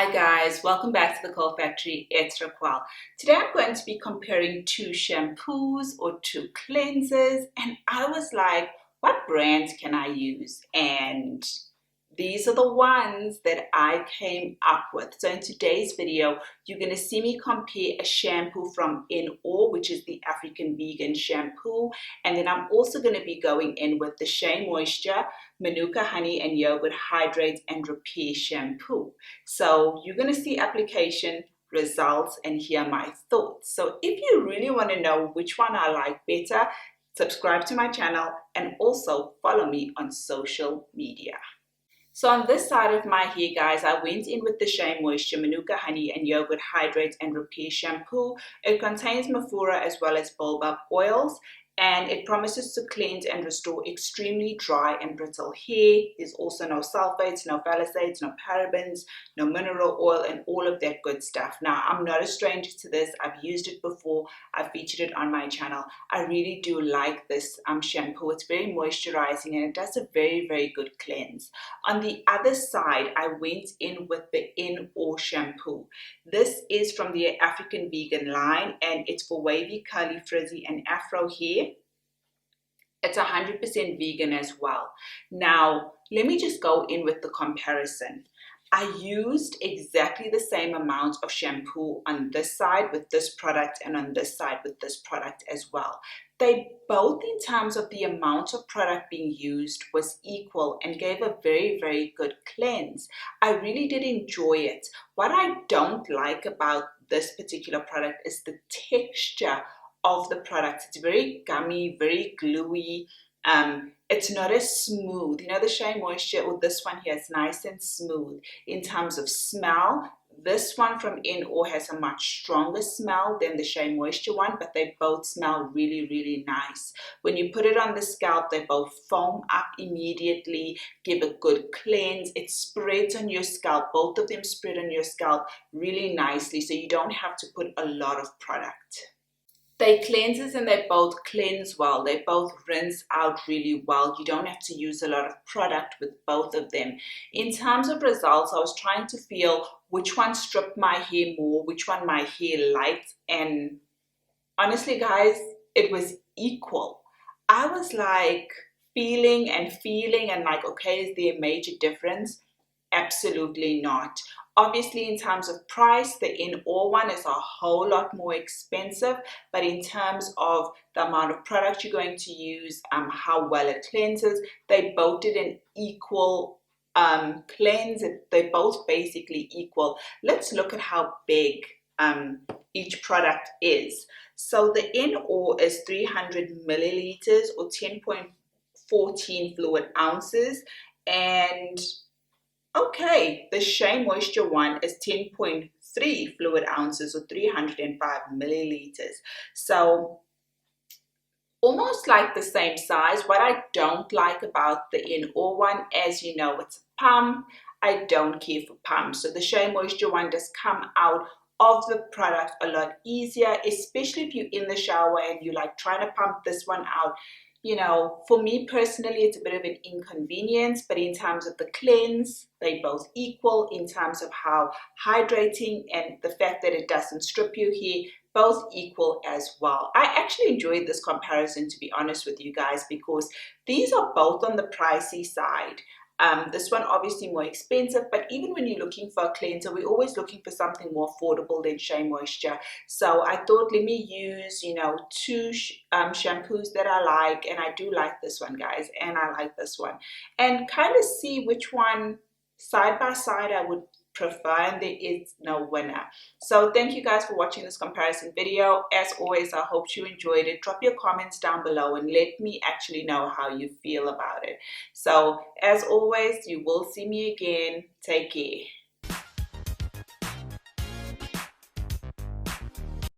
Hi guys, welcome back to the Curl Factory. It's Raquel. Today I'm going to be comparing two shampoos or two cleansers, and I was like, what brands can I use? And these are the ones that I came up with. So in today's video, you're going to see me compare a shampoo from INOAR, which is the African Vegan Shampoo, and then I'm also going to be going in with the Shea Moisture, Manuka Honey and Yogurt Hydrate and Repair Shampoo. So you're going to see application, results, and hear my thoughts. So if you really want to know which one I like better, subscribe to my channel and also follow me on social media. So on this side of my hair, guys, I went in with the Shea Moisture, Manuka Honey and Yogurt Hydrate and Repair Shampoo. It contains Mafura as well as Baobab oils, and it promises to cleanse and restore extremely dry and brittle hair. There's also no sulfates, no phthalates, no parabens, no mineral oil, and all of that good stuff. Now, I'm not a stranger to this. I've used it before. I've featured it on my channel. I really do like this shampoo. It's very moisturizing and it does a very, very good cleanse. On the other side, I went in with the INOAR shampoo. This is from the African Vegan line, and it's for wavy, curly, frizzy, and afro hair. It's 100% vegan as well. Now, let me just go in with the comparison. I used exactly the same amount of shampoo on this side with this product and on this side with this product as well. They both, in terms of the amount of product being used, was equal and gave a very, very good cleanse. I really did enjoy it. What I don't like about this particular product is the texture of the product. It's very gummy, very gluey. It's not as smooth. You know, the Shea Moisture, or this one here, is nice and smooth. In terms of smell, this one from INOAR has a much stronger smell than the Shea Moisture one, but they both smell really, really nice. When you put it on the scalp, they both foam up immediately, give a good cleanse. It spreads on your scalp. Both of them spread on your scalp really nicely, so you don't have to put a lot of product. They cleanses and they both cleanse well. They both rinse out really well. You don't have to use a lot of product with both of them. In terms of results, I was trying to feel which one stripped my hair more, which one my hair liked, and honestly, guys, it was equal. I was like feeling and like, okay, is there a major difference? Absolutely not. Obviously, in terms of price, the INOAR one is a whole lot more expensive, but in terms of the amount of product you're going to use, how well it cleanses, they both did an equal cleanse. They're both basically equal. Let's look at how big each product is. So the INOAR is 300 milliliters or 10.14 fluid ounces, and okay, the Shea Moisture one is 10.3 fluid ounces or 305 milliliters. So almost like the same size. What I don't like about the INOAR one, as you know, it's a pump. I don't care for pumps. So the Shea Moisture one does come out of the product a lot easier, especially if you're in the shower and you're like trying to pump this one out. You know, for me personally, it's a bit of an inconvenience, but in terms of the cleanse, they both equal. In terms of how hydrating and the fact that it doesn't strip your hair, both equal as well. I actually enjoyed this comparison, to be honest with you guys, because these are both on the pricey side. This one obviously more expensive, but even when you're looking for a cleanser, we're always looking for something more affordable than Shea Moisture. So I thought, let me use, you know, two shampoos that I like, and I do like this one, guys, and I like this one, and kind of see which one side by side I would prefer, and there is no winner. So thank you guys for watching this comparison video. As always, I hope you enjoyed it. Drop your comments down below and let me actually know how you feel about it. So as always, you will see me again. Take care.